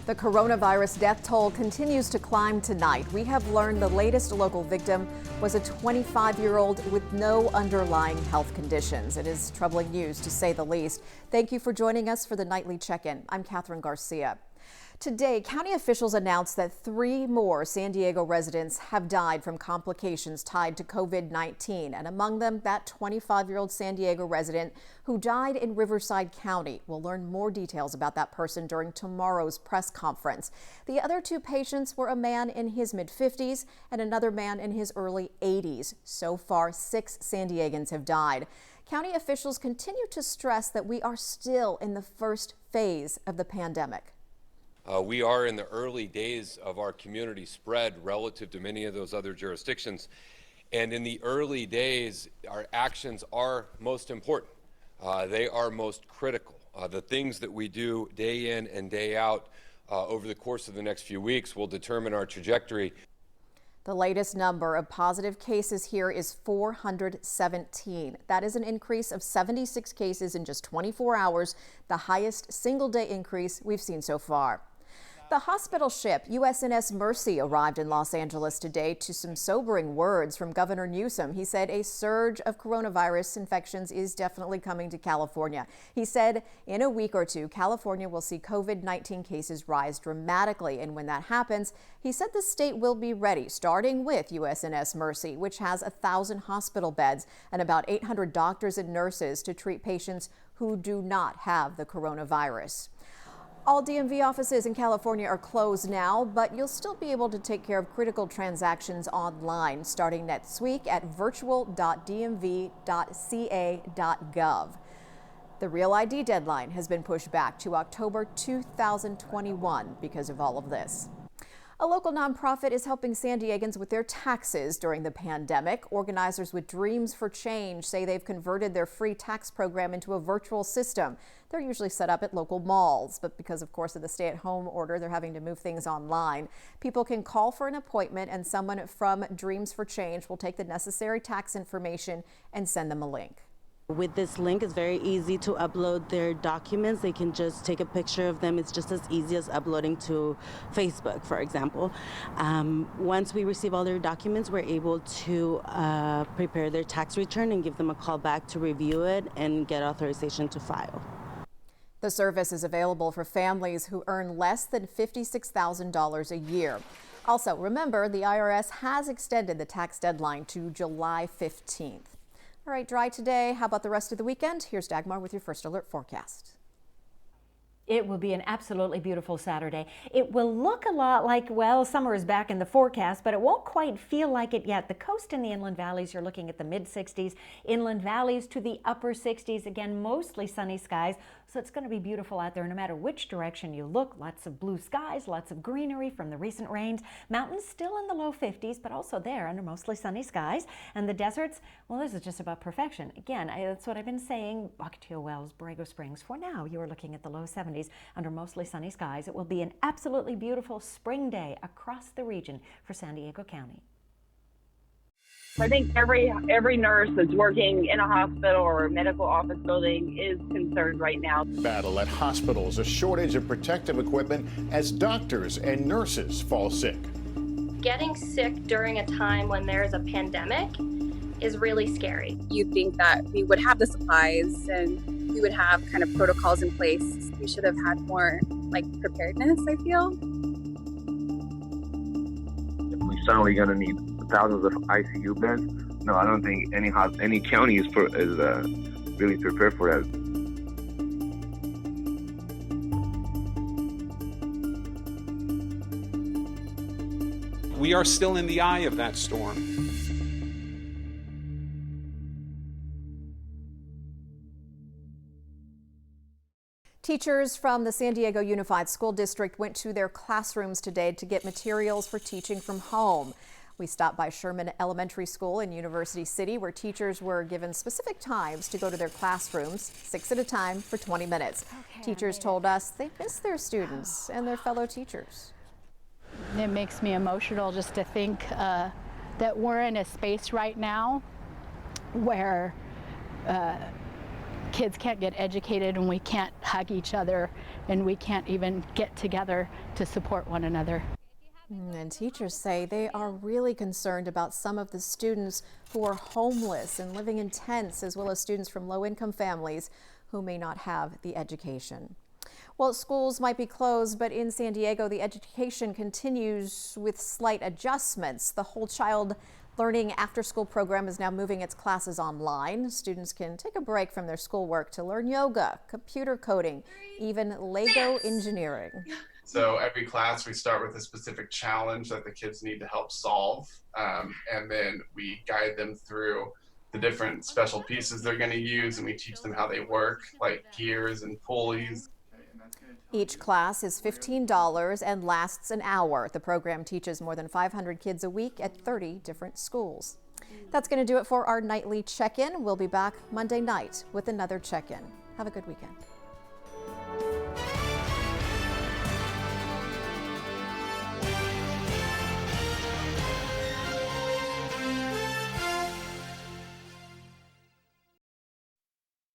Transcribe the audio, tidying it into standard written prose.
The coronavirus death toll continues to climb tonight. We have learned the latest local victim was a 25-year-old with no underlying health conditions. It is troubling news, to say the least. Thank you for joining us for the nightly check-in. I'm Catherine Garcia. Today, county officials announced that 3 more San Diego residents have died from complications tied to COVID-19, and among them, that 25-year-old San Diego resident who died in Riverside County. We'll learn more details about that person during tomorrow's press conference. The other 2 patients were a man in his mid-50s and another man in his early 80s. So far, 6 San Diegans have died. County officials continue to stress that we are still in the first phase of the pandemic. We are in the early days of our community spread relative to many of those other jurisdictions. And in the early days, our actions are most important. They are most critical. The things that we do day in and day out over the course of the next few weeks will determine our trajectory. The latest number of positive cases here is 417. That is an increase of 76 cases in just 24 hours, the highest single-day increase we've seen so far. The hospital ship USNS Mercy arrived in Los Angeles today to some sobering words from Governor Newsom. He said a surge of coronavirus infections is definitely coming to California. He said in a week or two, California will see COVID-19 cases rise dramatically. And when that happens, he said the state will be ready, starting with USNS Mercy, which has 1,000 hospital beds and about 800 doctors and nurses to treat patients who do not have the coronavirus. All DMV offices in California are closed now, but you'll still be able to take care of critical transactions online starting next week at virtual.dmv.ca.gov. The Real ID deadline has been pushed back to October 2021 because of all of this. A local nonprofit is helping San Diegans with their taxes during the pandemic. Organizers with Dreams for Change say they've converted their free tax program into a virtual system. They're usually set up at local malls, but because, of course, of the stay-at-home order, they're having to move things online. People can call for an appointment, and someone from Dreams for Change will take the necessary tax information and send them a link. With this link, it's very easy to upload their documents. They can just take a picture of them. It's just as easy as uploading to Facebook, for example. Once we receive all their documents, we're able to prepare their tax return and give them a call back to review it and get authorization to file. The service is available for families who earn less than $56,000 a year. Also, remember, the IRS has extended the tax deadline to July 15th. All right, dry today. How about the rest of the weekend? Here's Dagmar with your first alert forecast. It will be an absolutely beautiful Saturday. It will look a lot like, well, summer is back in the forecast, but it won't quite feel like it yet. The coast and the inland valleys, you're looking at the mid-60s. Inland valleys to the upper 60s. Again, mostly sunny skies. So it's going to be beautiful out there no matter which direction you look. Lots of blue skies, lots of greenery from the recent rains. Mountains still in the low 50s, but also there under mostly sunny skies. And the deserts, well, this is just about perfection. Again, that's what I've been saying. Ocotillo Wells, Borrego Springs. For now, you are looking at the low 70s under mostly sunny skies. It will be an absolutely beautiful spring day across the region for San Diego County. I think every nurse that's working in a hospital or a medical office building is concerned right now. Battle at hospitals, a shortage of protective equipment as doctors and nurses fall sick. Getting sick during a time when there's a pandemic is really scary. You'd think that we would have the supplies and we would have kind of protocols in place. We should have had more preparedness, I feel. We're certainly going to need thousands of ICU beds. No, I don't think any county is really prepared for that. We are still in the eye of that storm. Teachers from the San Diego Unified School District went to their classrooms today to get materials for teaching from home. We stopped by Sherman Elementary School in University City, where teachers were given specific times to go to their classrooms, 6 at a time for 20 minutes. Teachers told us they miss their students and their fellow teachers. It makes me emotional just to think that we're in a space right now where kids can't get educated and we can't hug each other and we can't even get together to support one another. And teachers say they are really concerned about some of the students who are homeless and living in tents, as well as students from low-income families who may not have the education. Well, schools might be closed, but in San Diego, the education continues with slight adjustments. The Whole Child Learning after-school program is now moving its classes online. Students can take a break from their schoolwork to learn yoga, computer coding, even Lego engineering. So every class we start with a specific challenge that the kids need to help solve, and then we guide them through the different special pieces they're going to use, and we teach them how they work, like gears and pulleys. Each class is $15 and lasts an hour. The program teaches more than 500 kids a week at 30 different schools. That's going to do it for our nightly check-in. We'll be back Monday night with another check-in. Have a good weekend.